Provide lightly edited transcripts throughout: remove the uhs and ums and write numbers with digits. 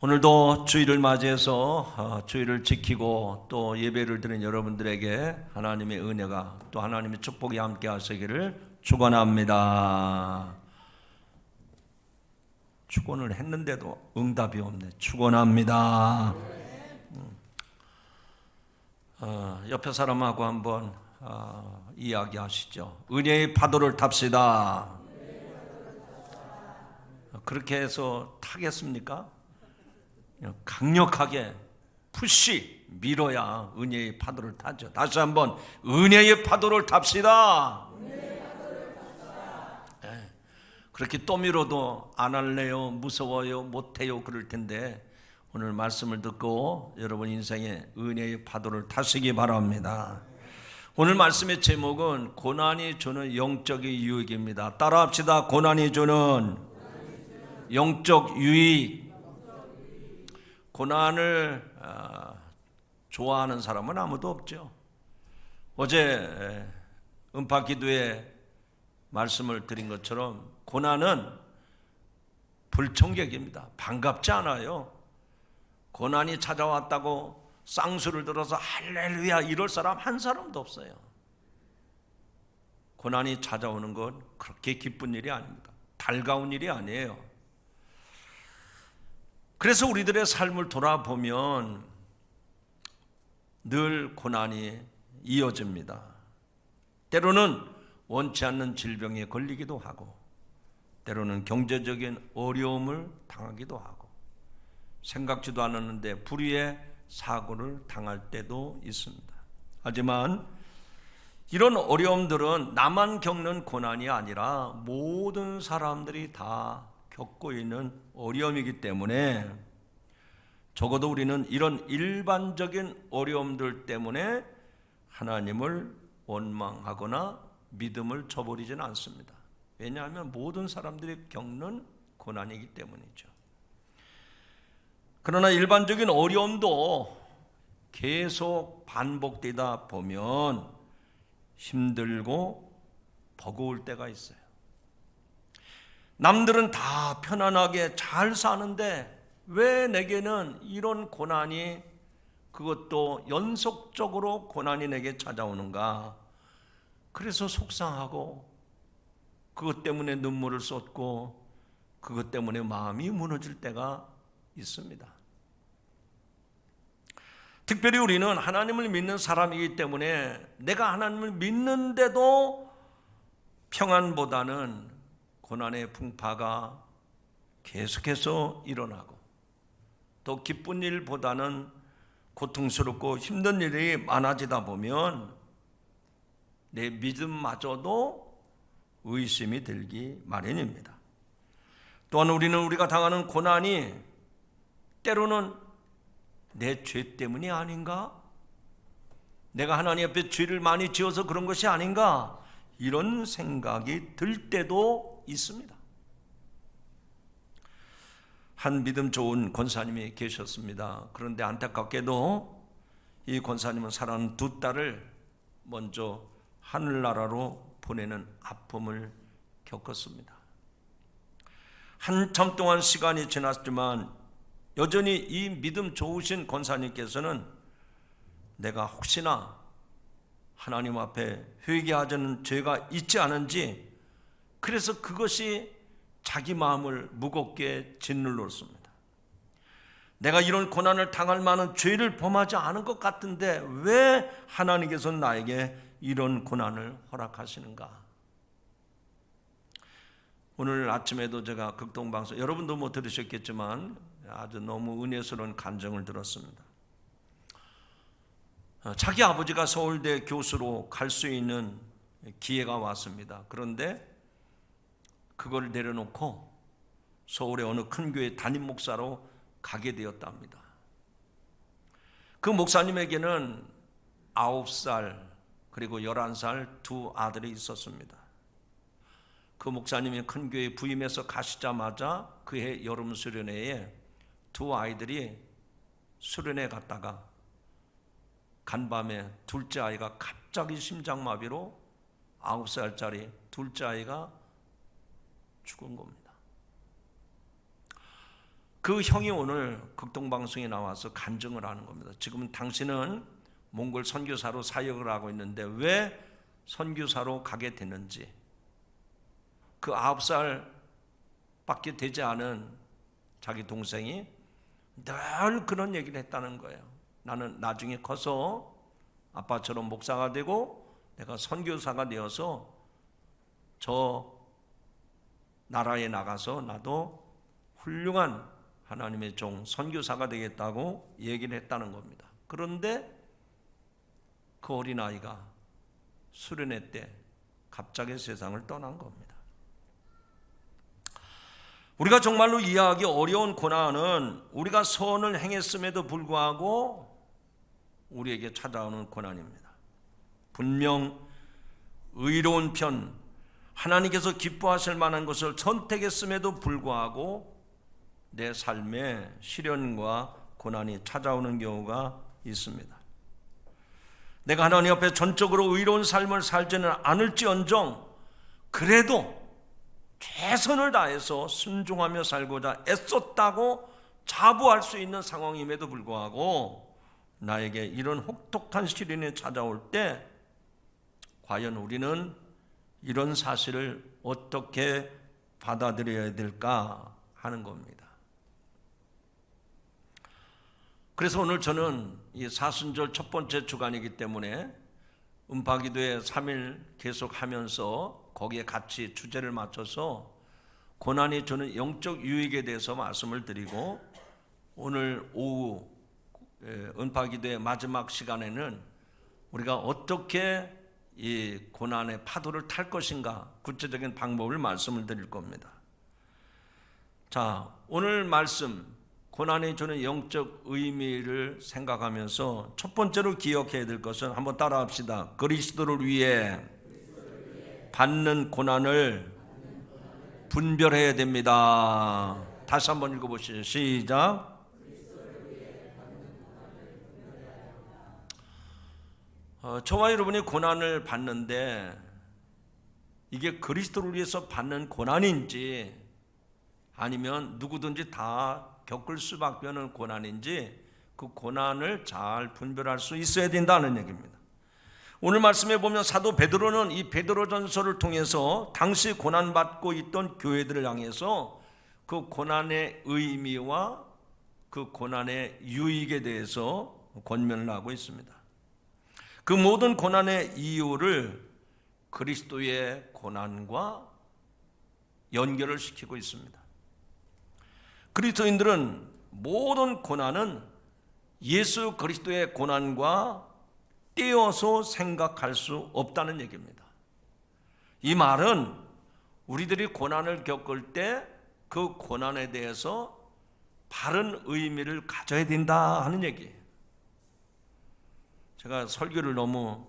오늘도 주일을 맞이해서 주일을 지키고 또 예배를 드린 여러분들에게 하나님의 은혜가 또 하나님의 축복이 함께 하시기를 축원합니다. 축원을 했는데도 응답이 없네. 축원합니다. 옆에 사람하고 한번 이야기하시죠. 은혜의 파도를 탑시다. 그렇게 해서 타겠습니까? 강력하게 푸시 밀어야 은혜의 파도를 타죠. 다시 한번 은혜의 파도를 탑시다. 그렇게 또 밀어도 안 할래요, 무서워요, 못해요 그럴 텐데 오늘 말씀을 듣고 여러분 인생에 은혜의 파도를 타시기 바랍니다. 오늘 말씀의 제목은 고난이 주는 영적인 유익입니다. 따라합시다. 고난이 주는 영적 유익. 고난을 좋아하는 사람은 아무도 없죠. 어제 음파기도에 말씀을 드린 것처럼 고난은 불청객입니다. 반갑지 않아요. 고난이 찾아왔다고 쌍수를 들어서 할렐루야 이럴 사람 한 사람도 없어요. 고난이 찾아오는 건 그렇게 기쁜 일이 아닙니다. 달가운 일이 아니에요. 그래서 우리들의 삶을 돌아보면 늘 고난이 이어집니다. 때로는 원치 않는 질병에 걸리기도 하고 때로는 경제적인 어려움을 당하기도 하고 생각지도 않았는데 불의의 사고를 당할 때도 있습니다. 하지만 이런 어려움들은 나만 겪는 고난이 아니라 모든 사람들이 다 겪고 있는 어려움이기 때문에 적어도 우리는 이런 일반적인 어려움들 때문에 하나님을 원망하거나 믿음을 저버리지는 않습니다. 왜냐하면 모든 사람들이 겪는 고난이기 때문이죠. 그러나 일반적인 어려움도 계속 반복되다 보면 힘들고 버거울 때가 있어요. 남들은 다 편안하게 잘 사는데 왜 내게는 이런 고난이, 그것도 연속적으로 고난이 내게 찾아오는가? 그래서 속상하고 그것 때문에 눈물을 쏟고 그것 때문에 마음이 무너질 때가 있습니다. 특별히 우리는 하나님을 믿는 사람이기 때문에 내가 하나님을 믿는데도 평안보다는 고난의 풍파가 계속해서 일어나고 또 기쁜 일보다는 고통스럽고 힘든 일이 많아지다 보면 내 믿음마저도 의심이 들기 마련입니다. 또한 우리는 우리가 당하는 고난이 때로는 내 죄 때문이 아닌가? 내가 하나님 앞에 죄를 많이 지어서 그런 것이 아닌가? 이런 생각이 들 때도 있습니다. 한 믿음 좋은 권사님이 계셨습니다. 그런데 안타깝게도 이 권사님은 사랑하는 두 딸을 먼저 하늘나라로 보내는 아픔을 겪었습니다. 한참 동안 시간이 지났지만 여전히 이 믿음 좋으신 권사님께서는 내가 혹시나 하나님 앞에 회개하자는 죄가 있지 않은지, 그래서 그것이 자기 마음을 무겁게 짓눌렀습니다. 내가 이런 고난을 당할 만한 죄를 범하지 않은 것 같은데 왜 하나님께서 나에게 이런 고난을 허락하시는가? 오늘 아침에도 제가 극동방송, 여러분도 뭐 들으셨겠지만 아주 너무 은혜스러운 간증을 들었습니다. 자기 아버지가 서울대 교수로 갈 수 있는 기회가 왔습니다. 그런데 그걸 내려놓고 서울의 어느 큰 교회 담임 목사로 가게 되었답니다. 그 목사님에게는 9살 그리고 11살 두 아들이 있었습니다. 그 목사님이 큰 교회에 부임해서 가시자마자 그해 여름 수련회에 두 아이들이 수련회 갔다가 간밤에 둘째 아이가 갑자기 심장마비로 9살짜리 둘째 아이가 죽은 겁니다. 그 형이 오늘 극동방송에 나와서 간증을 하는 겁니다. 지금은 당신은 몽골 선교사로 사역을 하고 있는데 왜 선교사로 가게 됐는지, 그 9살밖에 되지 않은 자기 동생이 늘 그런 얘기를 했다는 거예요. 나는 나중에 커서 아빠처럼 목사가 되고 내가 선교사가 되어서 저 나라에 나가서 나도 훌륭한 하나님의 종 선교사가 되겠다고 얘기를 했다는 겁니다. 그런데 그 어린아이가 수련회 때 갑자기 세상을 떠난 겁니다. 우리가 정말로 이해하기 어려운 고난은 우리가 선을 행했음에도 불구하고 우리에게 찾아오는 고난입니다. 분명 의로운 편, 하나님께서 기뻐하실 만한 것을 선택했음에도 불구하고 내 삶에 시련과 고난이 찾아오는 경우가 있습니다. 내가 하나님 앞에 전적으로 의로운 삶을 살지는 않을지언정 그래도 최선을 다해서 순종하며 살고자 애썼다고 자부할 수 있는 상황임에도 불구하고 나에게 이런 혹독한 시련이 찾아올 때 과연 우리는 이런 사실을 어떻게 받아들여야 될까 하는 겁니다. 그래서 오늘 저는 이 사순절 첫 번째 주간이기 때문에 음파기도회 3일 계속하면서 거기에 같이 주제를 맞춰서 고난이 주는 영적 유익에 대해서 말씀을 드리고, 오늘 오후 은파기도회 마지막 시간에는 우리가 어떻게 이 고난의 파도를 탈 것인가 구체적인 방법을 말씀을 드릴 겁니다. 자, 오늘 말씀 고난이 주는 영적 의미를 생각하면서 첫 번째로 기억해야 될 것은 한번 따라합시다. 그리스도를 위해 받는 고난을 분별해야 됩니다. 다시 한번 읽어보시죠. 시작. 저와 여러분이 고난을 받는데 이게 그리스도를 위해서 받는 고난인지 아니면 누구든지 다 겪을 수밖에 없는 고난인지 그 고난을 잘 분별할 수 있어야 된다는 얘기입니다. 오늘 말씀에 보면 사도 베드로는 이 베드로전서를 통해서 당시 고난받고 있던 교회들을 향해서 그 고난의 의미와 그 고난의 유익에 대해서 권면을 하고 있습니다. 그 모든 고난의 이유를 그리스도의 고난과 연결을 시키고 있습니다. 그리스도인들은 모든 고난은 예수 그리스도의 고난과 떼어서 생각할 수 없다는 얘기입니다. 이 말은 우리들이 고난을 겪을 때 그 고난에 대해서 바른 의미를 가져야 된다 하는 얘기예요. 제가 설교를 너무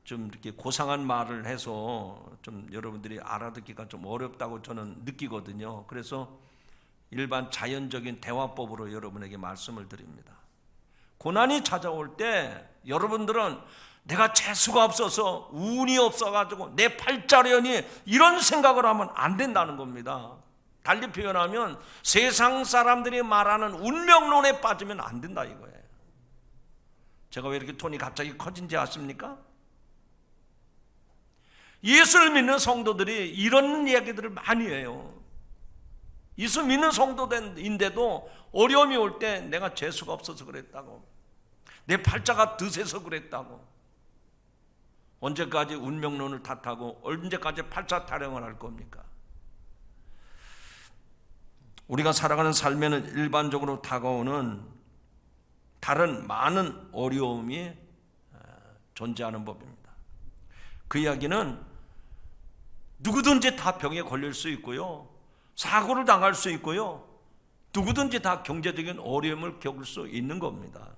좀 이렇게 고상한 말을 해서 좀 여러분들이 알아듣기가 좀 어렵다고 저는 느끼거든요. 그래서 일반 자연적인 대화법으로 여러분에게 말씀을 드립니다. 고난이 찾아올 때 여러분들은 내가 재수가 없어서 운이 없어가지고 내 팔자련이 이런 생각을 하면 안 된다는 겁니다. 달리 표현하면 세상 사람들이 말하는 운명론에 빠지면 안 된다 이거예요. 제가 왜 이렇게 톤이 갑자기 커진지 아십니까? 예수를 믿는 성도들이 이런 이야기들을 많이 해요. 예수 믿는 성도인데도 어려움이 올 때 내가 재수가 없어서 그랬다고, 내 팔자가 드세서 그랬다고, 언제까지 운명론을 탓하고 언제까지 팔자 타령을 할 겁니까? 우리가 살아가는 삶에는 일반적으로 다가오는 다른 많은 어려움이 존재하는 법입니다. 그 이야기는 누구든지 다 병에 걸릴 수 있고요, 사고를 당할 수 있고요, 누구든지 다 경제적인 어려움을 겪을 수 있는 겁니다.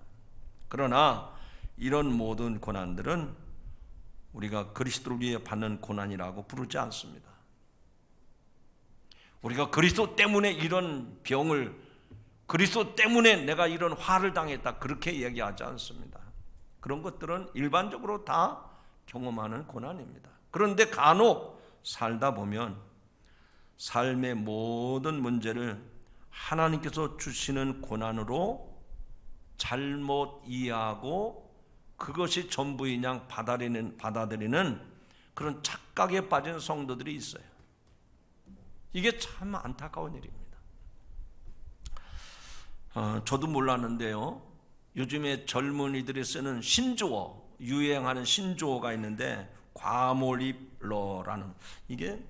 그러나 이런 모든 고난들은 우리가 그리스도를 위해 받는 고난이라고 부르지 않습니다. 우리가 그리스도 때문에 이런 병을, 그리스도 때문에 내가 이런 화를 당했다 그렇게 얘기하지 않습니다. 그런 것들은 일반적으로 다 경험하는 고난입니다. 그런데 간혹 살다 보면 삶의 모든 문제를 하나님께서 주시는 고난으로 잘못 이해하고 그것이 전부인 양 받아들이는 그런 착각에 빠진 성도들이 있어요. 이게 참 안타까운 일입니다. 저도 몰랐는데요, 요즘에 젊은이들이 쓰는 신조어, 유행하는 신조어가 있는데 과몰입러라는, 이게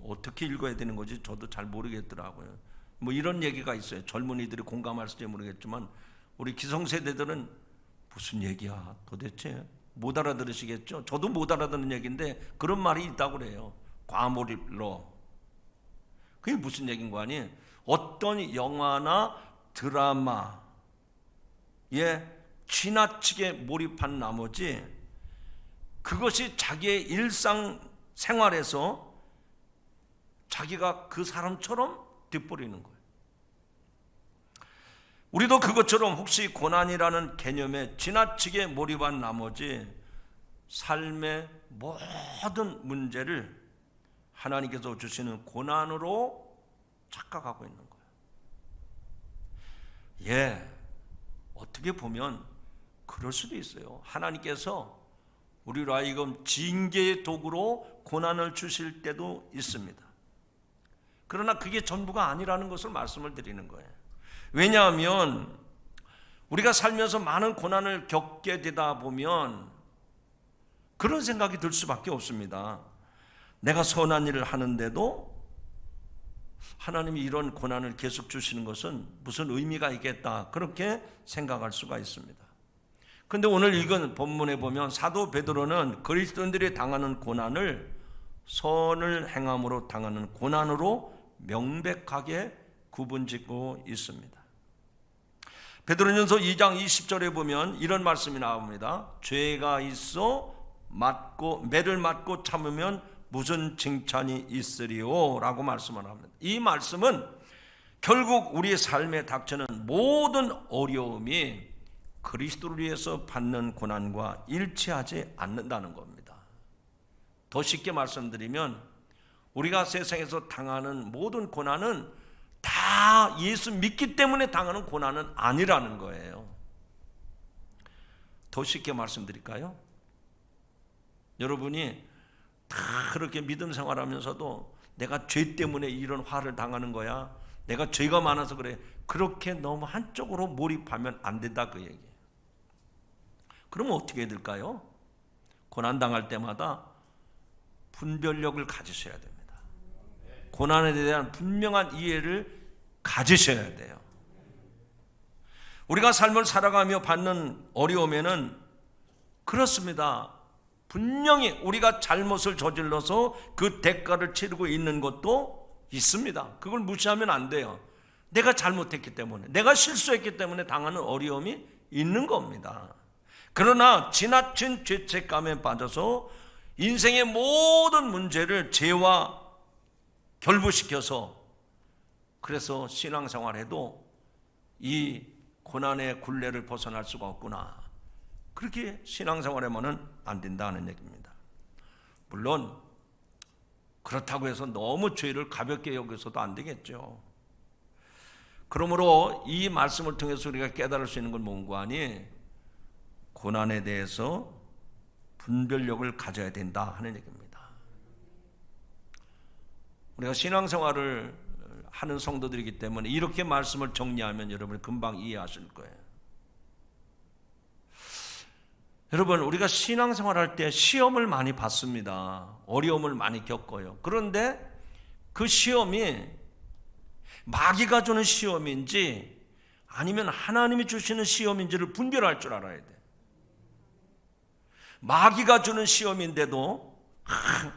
어떻게 읽어야 되는 거지 저도 잘 모르겠더라고요. 뭐 이런 얘기가 있어요. 젊은이들이 공감할지 모르겠지만 우리 기성세대들은 무슨 얘기야 도대체, 못 알아들으시겠죠? 저도 못 알아듣는 얘기인데 그런 말이 있다고 그래요. 과몰입러. 그게 무슨 얘기인 거 아니? 어떤 영화나 드라마에 지나치게 몰입한 나머지 그것이 자기의 일상 생활에서 자기가 그 사람처럼 돼버리는 거예요. 우리도 그것처럼 혹시 고난이라는 개념에 지나치게 몰입한 나머지 삶의 모든 문제를 하나님께서 주시는 고난으로 착각하고 있는 거예요. 어떻게 보면 그럴 수도 있어요. 하나님께서 우리로 하여금 징계의 도구로 고난을 주실 때도 있습니다. 그러나 그게 전부가 아니라는 것을 말씀을 드리는 거예요. 왜냐하면 우리가 살면서 많은 고난을 겪게 되다 보면 그런 생각이 들 수밖에 없습니다. 내가 선한 일을 하는데도 하나님이 이런 고난을 계속 주시는 것은 무슨 의미가 있겠다, 그렇게 생각할 수가 있습니다. 그런데 오늘 읽은 본문에 보면 사도 베드로는 그리스도인들이 당하는 고난을 선을 행함으로 당하는 고난으로 명백하게 구분짓고 있습니다. 베드로전서 2장 20절에 보면 이런 말씀이 나옵니다. 죄가 있어 매를 맞고 참으면 무슨 칭찬이 있으리요? 라고 말씀을 합니다. 이 말씀은 결국 우리의 삶에 닥치는 모든 어려움이 그리스도를 위해서 받는 고난과 일치하지 않는다는 겁니다. 더 쉽게 말씀드리면 우리가 세상에서 당하는 모든 고난은 다 예수 믿기 때문에 당하는 고난은 아니라는 거예요. 더 쉽게 말씀드릴까요? 여러분이 다 그렇게 믿음 생활하면서도 내가 죄 때문에 이런 화를 당하는 거야, 내가 죄가 많아서 그래, 그렇게 너무 한쪽으로 몰입하면 안 된다, 그 얘기예요. 그러면 어떻게 해야 될까요? 고난당할 때마다 분별력을 가지셔야 됩니다. 고난에 대한 분명한 이해를 가지셔야 돼요. 우리가 삶을 살아가며 받는 어려움에는 그렇습니다. 분명히 우리가 잘못을 저질러서 그 대가를 치르고 있는 것도 있습니다. 그걸 무시하면 안 돼요. 내가 잘못했기 때문에, 내가 실수했기 때문에 당하는 어려움이 있는 겁니다. 그러나 지나친 죄책감에 빠져서 인생의 모든 문제를 죄와 결부시켜서 그래서 신앙생활해도 이 고난의 굴레를 벗어날 수가 없구나, 그렇게 신앙생활에만은 안 된다는 얘기입니다. 물론 그렇다고 해서 너무 죄를 가볍게 여겨서도 안 되겠죠. 그러므로 이 말씀을 통해서 우리가 깨달을 수 있는 건 뭔가 하니 고난에 대해서 분별력을 가져야 된다 하는 얘기입니다. 우리가 신앙생활을 하는 성도들이기 때문에 이렇게 말씀을 정리하면 여러분이 금방 이해하실 거예요. 여러분, 우리가 신앙생활할 때 시험을 많이 받습니다. 어려움을 많이 겪어요. 그런데 그 시험이 마귀가 주는 시험인지 아니면 하나님이 주시는 시험인지를 분별할 줄 알아야 돼. 마귀가 주는 시험인데도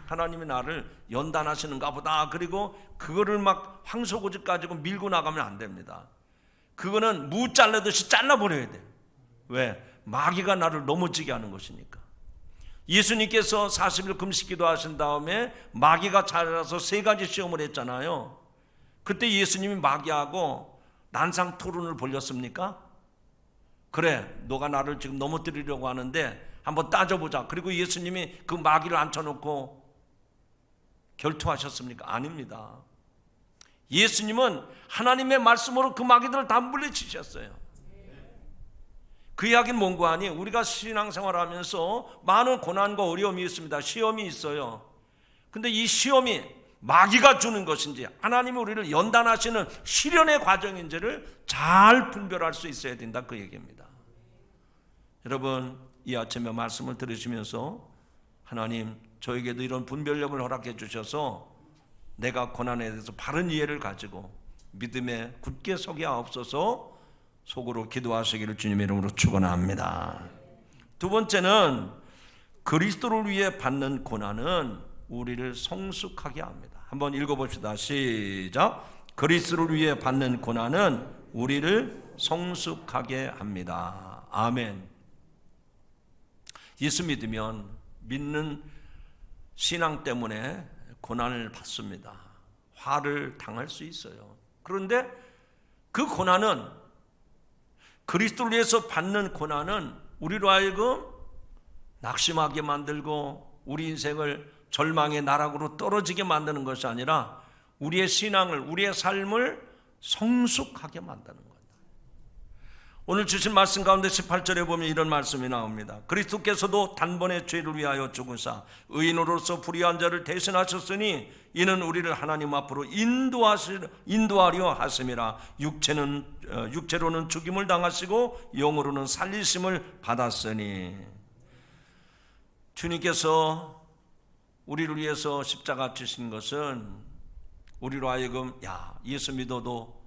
하나님이 나를 연단하시는가 보다, 그리고 그거를 막 황소고집 가지고 밀고 나가면 안 됩니다. 그거는 무 잘라듯이 잘라버려야 돼. 왜? 마귀가 나를 넘어지게 하는 것이니까. 예수님께서 40일 금식기도 하신 다음에 마귀가 찾아서 3가지 시험을 했잖아요. 그때 예수님이 마귀하고 난상 토론을 벌였습니까? 그래, 너가 나를 지금 넘어뜨리려고 하는데 한번 따져보자. 그리고 예수님이 그 마귀를 앉혀놓고 결투하셨습니까? 아닙니다. 예수님은 하나님의 말씀으로 그 마귀들을 다 물리치셨어요. 그 이야기는 뭔가 하니 우리가 신앙생활하면서 많은 고난과 어려움이 있습니다. 시험이 있어요. 근데 이 시험이 마귀가 주는 것인지 하나님이 우리를 연단하시는 시련의 과정인지를 잘 분별할 수 있어야 된다, 그 얘기입니다. 여러분, 이 아침에 말씀을 들으시면서 하나님 저에게도 이런 분별력을 허락해 주셔서 내가 고난에 대해서 바른 이해를 가지고 믿음에 굳게 서게 하옵소서 속으로 기도하시기를 주님의 이름으로 축원합니다. 두 번째는 그리스도를 위해 받는 고난은 우리를 성숙하게 합니다. 한번 읽어봅시다. 시작. 그리스도를 위해 받는 고난은 우리를 성숙하게 합니다. 아멘. 예수 믿으면 믿는 신앙 때문에 고난을 받습니다. 화를 당할 수 있어요. 그런데 그 고난은, 그리스도를 위해서 받는 고난은 우리로 하여금 낙심하게 만들고 우리 인생을 절망의 나락으로 떨어지게 만드는 것이 아니라 우리의 신앙을, 우리의 삶을 성숙하게 만드는 거예요. 오늘 주신 말씀 가운데 18절에 보면 이런 말씀이 나옵니다. 그리스도께서도 단번에 죄를 위하여 죽으사 의인으로서 불의한 자를 대신하셨으니 이는 우리를 하나님 앞으로 인도하려 하심이라. 육체로는 죽임을 당하시고 영으로는 살리심을 받았으니. 주님께서 우리를 위해서 십자가 지신 것은 우리로 하여금 예수 믿어도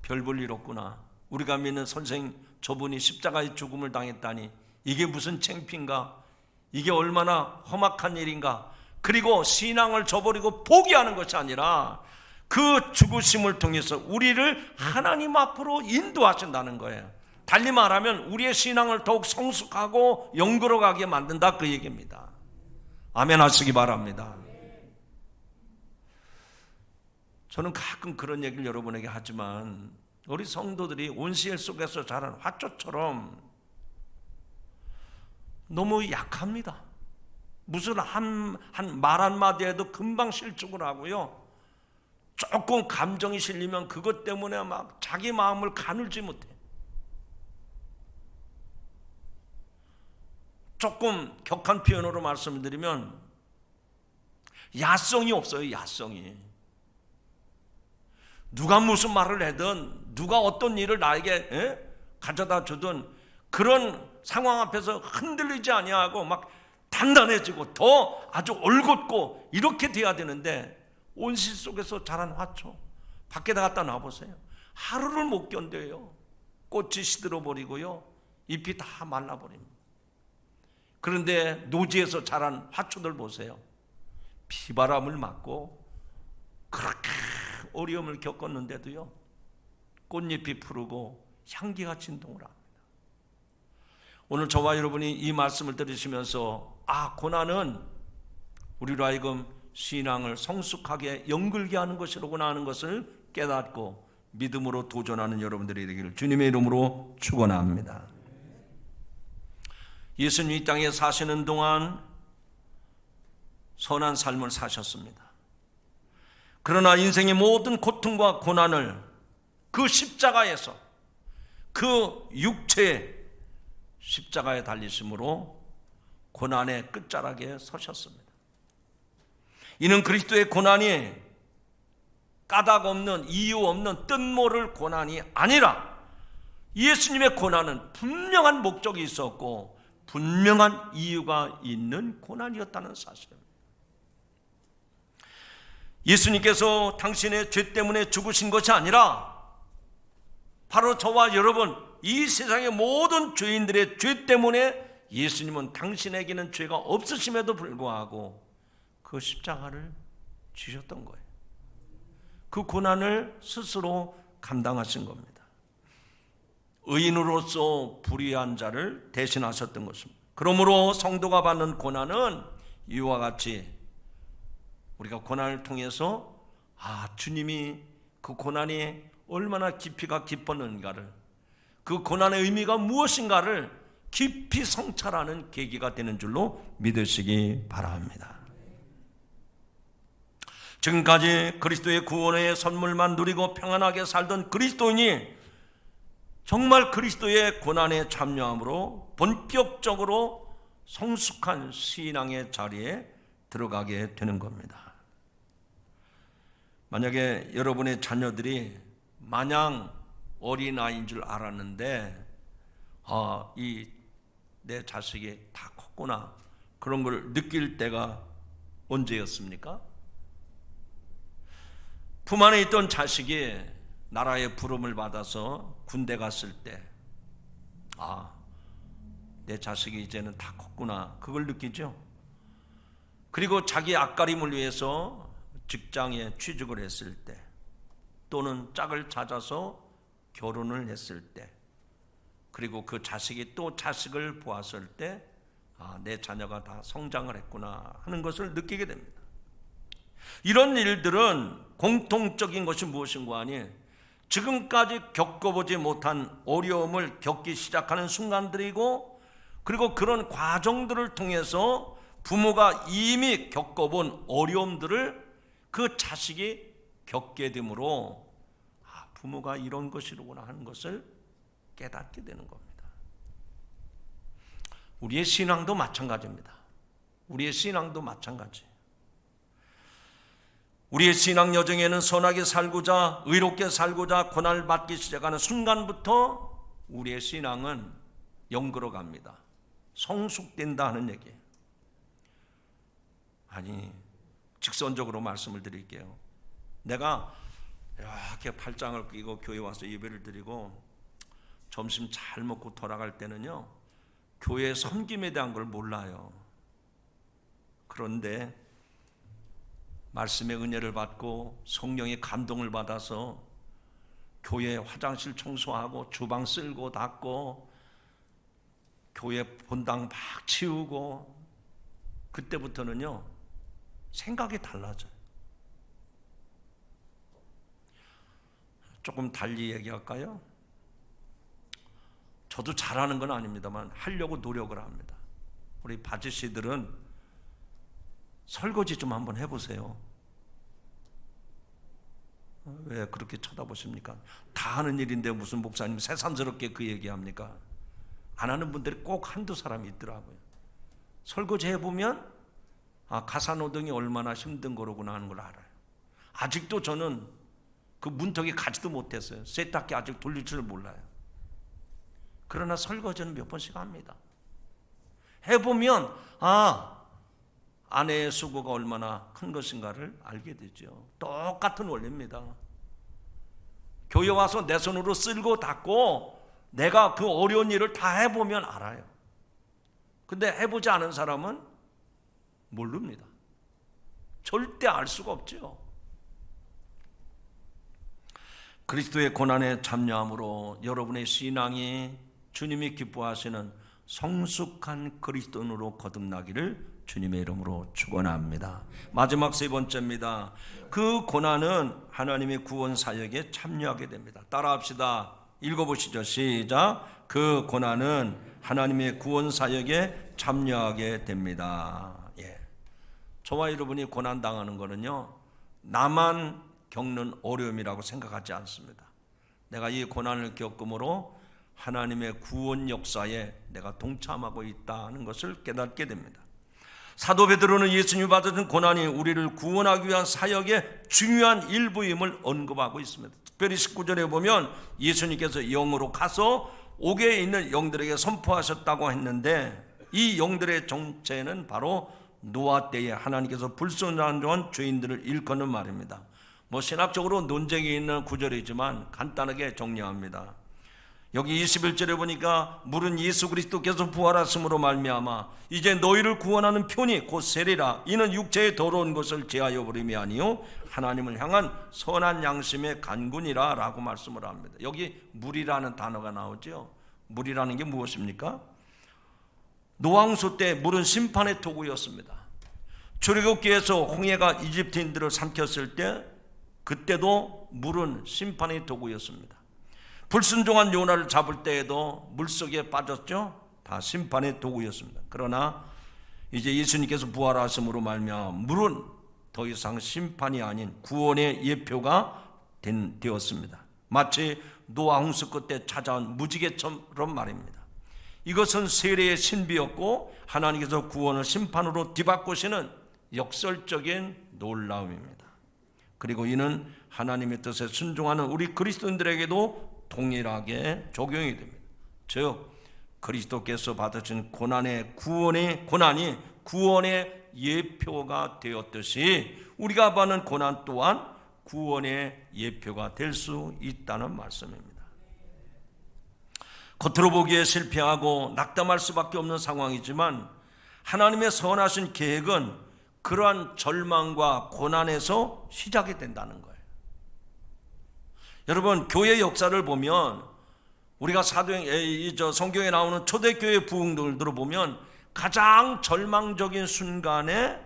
별 볼 일 없구나, 우리가 믿는 선생 저분이 십자가의 죽음을 당했다니 이게 무슨 창피인가, 이게 얼마나 험악한 일인가, 그리고 신앙을 저버리고 포기하는 것이 아니라 그 죽으심을 통해서 우리를 하나님 앞으로 인도하신다는 거예요. 달리 말하면 우리의 신앙을 더욱 성숙하고 영그러가게 만든다, 그 얘기입니다. 아멘 하시기 바랍니다. 저는 가끔 그런 얘기를 여러분에게 하지만 우리 성도들이 온실 속에서 자란 화초처럼 너무 약합니다. 무슨 한 말 한마디에도 금방 실축을 하고요, 조금 감정이 실리면 그것 때문에 막 자기 마음을 가눌지 못해. 조금 격한 표현으로 말씀드리면 야성이 없어요. 야성이. 누가 무슨 말을 하든 누가 어떤 일을 나에게 가져다 주든 그런 상황 앞에서 흔들리지 아니하고 막 단단해지고 더 아주 올곧고 이렇게 돼야 되는데, 온실 속에서 자란 화초 밖에다 갖다 놔보세요. 하루를 못 견뎌요. 꽃이 시들어버리고요, 잎이 다 말라버립니다. 그런데 노지에서 자란 화초들 보세요. 비바람을 맞고 그렇게 어려움을 겪었는데도요, 꽃잎이 푸르고 향기가 진동을 합니다. 오늘 저와 여러분이 이 말씀을 들으시면서 고난은 우리로 하여금 신앙을 성숙하게 영글게 하는 것이로구나 하는 것을 깨닫고 믿음으로 도전하는 여러분들이 되기를 주님의 이름으로 축원합니다. 예수님 이 땅에 사시는 동안 선한 삶을 사셨습니다. 그러나 인생의 모든 고통과 고난을 그 십자가에서, 그 육체의 십자가에 달리심으로 고난의 끝자락에 서셨습니다. 이는 그리스도의 고난이 까닭 없는, 이유 없는 뜻모를 고난이 아니라 예수님의 고난은 분명한 목적이 있었고 분명한 이유가 있는 고난이었다는 사실입니다. 예수님께서 당신의 죄 때문에 죽으신 것이 아니라 바로 저와 여러분, 이 세상의 모든 죄인들의 죄 때문에 예수님은 당신에게는 죄가 없으심에도 불구하고 그 십자가를 지셨던 거예요. 그 고난을 스스로 감당하신 겁니다. 의인으로서 불의한 자를 대신하셨던 것입니다. 그러므로 성도가 받는 고난은 이와 같이 우리가 고난을 통해서 주님이 그 고난이 얼마나 깊이가 깊었는가를, 그 고난의 의미가 무엇인가를 깊이 성찰하는 계기가 되는 줄로 믿으시기 바랍니다. 지금까지 그리스도의 구원의 선물만 누리고 평안하게 살던 그리스도인이 정말 그리스도의 고난에 참여함으로 본격적으로 성숙한 신앙의 자리에 들어가게 되는 겁니다. 만약에 여러분의 자녀들이 마냥 어린아이인 줄 알았는데 내 자식이 다 컸구나, 그런 걸 느낄 때가 언제였습니까? 품 안에 있던 자식이 나라의 부름을 받아서 군대 갔을 때 내 자식이 이제는 다 컸구나, 그걸 느끼죠. 그리고 자기 앞가림을 위해서 직장에 취직을 했을 때, 또는 짝을 찾아서 결혼을 했을 때, 그리고 그 자식이 또 자식을 보았을 때 내 자녀가 다 성장을 했구나 하는 것을 느끼게 됩니다. 이런 일들은 공통적인 것이 무엇인가 하니 지금까지 겪어보지 못한 어려움을 겪기 시작하는 순간들이고, 그리고 그런 과정들을 통해서 부모가 이미 겪어본 어려움들을 그 자식이 겪게 되므로 부모가 이런 것이로구나 하는 것을 깨닫게 되는 겁니다. 우리의 신앙도 마찬가지입니다. 우리의 신앙도 마찬가지. 우리의 신앙 여정에는 선하게 살고자, 의롭게 살고자 고난을 받기 시작하는 순간부터 우리의 신앙은 영그러 갑니다. 성숙된다 하는 얘기예요. 아니, 직선적으로 말씀을 드릴게요. 내가 이렇게 팔짱을 끼고 교회 와서 예배를 드리고 점심 잘 먹고 돌아갈 때는요, 교회 섬김에 대한 걸 몰라요. 그런데 말씀의 은혜를 받고 성령의 감동을 받아서 교회 화장실 청소하고 주방 쓸고 닦고 교회 본당 막 치우고, 그때부터는요 생각이 달라져요. 조금 달리 얘기할까요? 저도 잘하는 건 아닙니다만 하려고 노력을 합니다. 우리 바지씨들은 설거지 좀 한번 해보세요. 왜 그렇게 쳐다보십니까? 다 하는 일인데 무슨 목사님 새삼스럽게 그 얘기합니까? 안 하는 분들이 꼭 한두 사람이 있더라고요. 설거지 해보면 가사노동이 얼마나 힘든 거로구나 하는 걸 알아요. 아직도 저는 그 문턱에 가지도 못했어요. 세탁기 아직 돌릴 줄 몰라요. 그러나 설거지는 몇 번씩 합니다. 해보면 아내의 수고가 얼마나 큰 것인가를 알게 되죠. 똑같은 원리입니다. 교회 와서 내 손으로 쓸고 닦고 내가 그 어려운 일을 다 해보면 알아요. 근데 해보지 않은 사람은 모릅니다. 절대 알 수가 없죠. 그리스도의 고난에 참여함으로 여러분의 신앙이 주님이 기뻐하시는 성숙한 그리스도인으로 거듭나기를 주님의 이름으로 축원합니다. 마지막 세 번째입니다. 그 고난은 하나님의 구원 사역에 참여하게 됩니다. 따라합시다. 읽어보시죠. 시작. 그 고난은 하나님의 구원 사역에 참여하게 됩니다. 저와 여러분이 고난 당하는 거는요, 나만 겪는 어려움이라고 생각하지 않습니다. 내가 이 고난을 겪음으로 하나님의 구원 역사에 내가 동참하고 있다는 것을 깨닫게 됩니다. 사도 베드로는 예수님이 받으신 고난이 우리를 구원하기 위한 사역의 중요한 일부임을 언급하고 있습니다. 특별히 19절에 보면 예수님께서 영으로 가서 옥에 있는 영들에게 선포하셨다고 했는데, 이 영들의 정체는 바로 노아 때에 하나님께서 불순종한 죄인들을 일컫는 말입니다. 신학적으로 논쟁이 있는 구절이지만 간단하게 정리합니다. 여기 21절에 보니까 물은 예수 그리스도께서 부활하심으로 말미암아 이제 너희를 구원하는 편이 곧 세리라. 이는 육체의 더러운 것을 제하여 버림이 아니요 하나님을 향한 선한 양심의 간군이라 라고 말씀을 합니다. 여기 물이라는 단어가 나오죠. 물이라는 게 무엇입니까? 노왕수 때 물은 심판의 도구였습니다. 출애굽기에서 홍해가 이집트인들을 삼켰을 때 그때도 물은 심판의 도구였습니다. 불순종한 요나를 잡을 때에도 물속에 빠졌죠. 다 심판의 도구였습니다. 그러나 이제 예수님께서 부활하심으로 말미암아 물은 더 이상 심판이 아닌 구원의 예표가 되었습니다. 마치 노아 홍수 끝에 찾아온 무지개처럼 말입니다. 이것은 세례의 신비였고 하나님께서 구원을 심판으로 뒤바꾸시는 역설적인 놀라움입니다. 그리고 이는 하나님의 뜻에 순종하는 우리 그리스도인들에게도 동일하게 적용이 됩니다. 즉 그리스도께서 받으신 고난이 구원의 예표가 되었듯이 우리가 받는 고난 또한 구원의 예표가 될 수 있다는 말씀입니다. 겉으로 보기에 실패하고 낙담할 수밖에 없는 상황이지만 하나님의 선하신 계획은 그러한 절망과 고난에서 시작이 된다는 거예요. 여러분, 교회 역사를 보면 우리가 성경에 나오는 초대교회 부흥들을 보면 가장 절망적인 순간에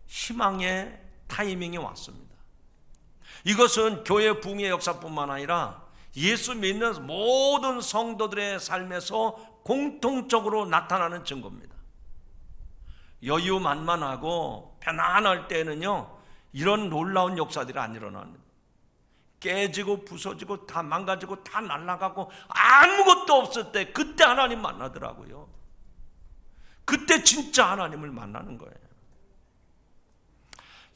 희망의 타이밍이 왔습니다. 이것은 교회 부흥의 역사뿐만 아니라 예수 믿는 모든 성도들의 삶에서 공통적으로 나타나는 증거입니다. 여유만만하고 편안할 때는요, 이런 놀라운 역사들이 안 일어납니다. 깨지고 부서지고 다 망가지고 다 날아가고 아무것도 없을 때 그때 하나님 만나더라고요. 그때 진짜 하나님을 만나는 거예요.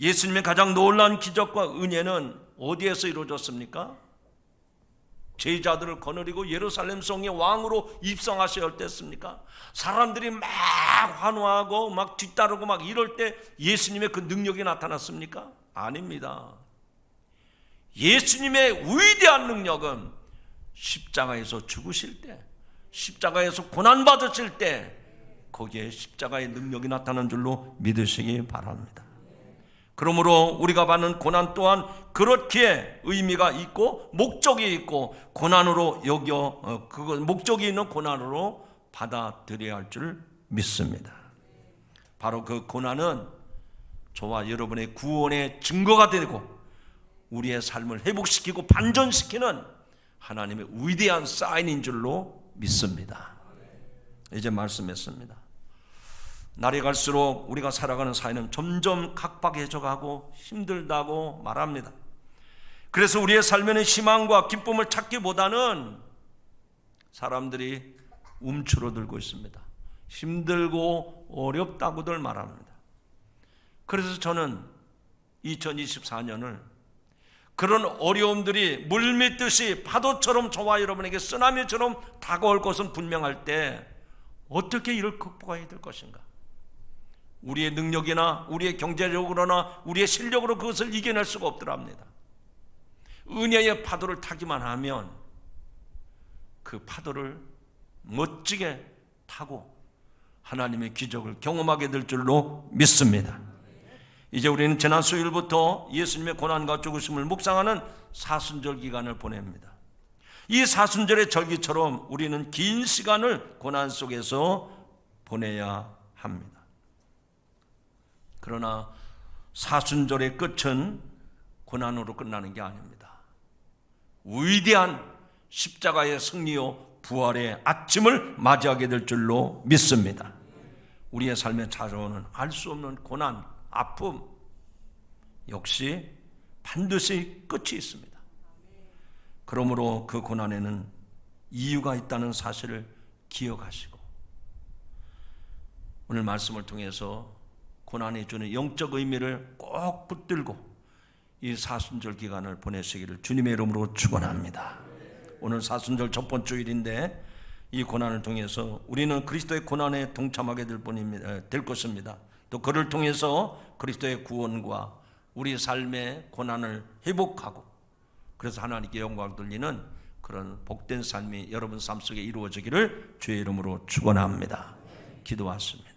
예수님의 가장 놀라운 기적과 은혜는 어디에서 이루어졌습니까? 제자들을 거느리고 예루살렘 성의 왕으로 입성하셔야 할 때였습니까? 사람들이 막 환호하고 막 뒤따르고 막 이럴 때 예수님의 그 능력이 나타났습니까? 아닙니다. 예수님의 위대한 능력은 십자가에서 죽으실 때, 십자가에서 고난받으실 때 거기에 십자가의 능력이 나타난 줄로 믿으시기 바랍니다. 그러므로 우리가 받는 고난 또한 그렇게 의미가 있고 목적이 있고 고난으로 목적이 있는 고난으로 받아들여야 할 줄 믿습니다. 바로 그 고난은 저와 여러분의 구원의 증거가 되고 우리의 삶을 회복시키고 반전시키는 하나님의 위대한 사인인 줄로 믿습니다. 이제 말씀했습니다. 날이 갈수록 우리가 살아가는 사회는 점점 각박해져 가고 힘들다고 말합니다. 그래서 우리의 삶에는 희망과 기쁨을 찾기보다는 사람들이 움츠러들고 있습니다. 힘들고 어렵다고들 말합니다. 그래서 저는 2024년을 그런 어려움들이 물밀듯이 파도처럼 저와 여러분에게 쓰나미처럼 다가올 것은 분명할 때 어떻게 이를 극복해야 될 것인가? 우리의 능력이나 우리의 경제력으로나 우리의 실력으로 그것을 이겨낼 수가 없더랍니다. 은혜의 파도를 타기만 하면 그 파도를 멋지게 타고 하나님의 기적을 경험하게 될 줄로 믿습니다. 이제 우리는 지난 수요일부터 예수님의 고난과 죽으심을 묵상하는 사순절 기간을 보냅니다. 이 사순절의 절기처럼 우리는 긴 시간을 고난 속에서 보내야 합니다. 그러나 사순절의 끝은 고난으로 끝나는 게 아닙니다. 위대한 십자가의 승리요 부활의 아침을 맞이하게 될 줄로 믿습니다. 우리의 삶에 찾아오는 알 수 없는 고난, 아픔 역시 반드시 끝이 있습니다. 그러므로 그 고난에는 이유가 있다는 사실을 기억하시고 오늘 말씀을 통해서 고난이 주는 영적 의미를 꼭 붙들고 이 사순절 기간을 보내시기를 주님의 이름으로 축원합니다. 오늘 사순절 첫 번째 주일인데 이 고난을 통해서 우리는 그리스도의 고난에 동참하게 될 것입니다. 또 그를 통해서 그리스도의 구원과 우리 삶의 고난을 회복하고 그래서 하나님께 영광을 돌리는 그런 복된 삶이 여러분 삶 속에 이루어지기를 주의 이름으로 축원합니다. 기도하십니다.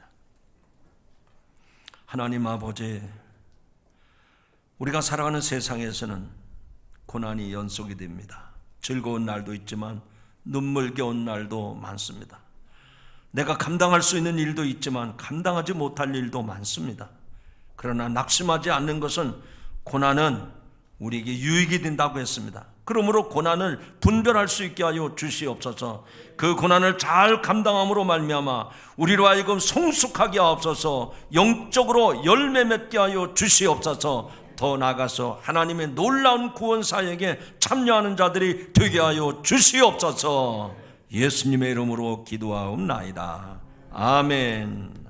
하나님 아버지, 우리가 살아가는 세상에서는 고난이 연속이 됩니다. 즐거운 날도 있지만 눈물겨운 날도 많습니다. 내가 감당할 수 있는 일도 있지만 감당하지 못할 일도 많습니다. 그러나 낙심하지 않는 것은 고난은 우리에게 유익이 된다고 했습니다. 그러므로 고난을 분별할 수 있게 하여 주시옵소서. 그 고난을 잘 감당함으로 말미암아 우리로 하여금 성숙하게 하옵소서. 영적으로 열매 맺게 하여 주시옵소서. 더 나아가서 하나님의 놀라운 구원 사역에 참여하는 자들이 되게 하여 주시옵소서. 예수님의 이름으로 기도하옵나이다. 아멘.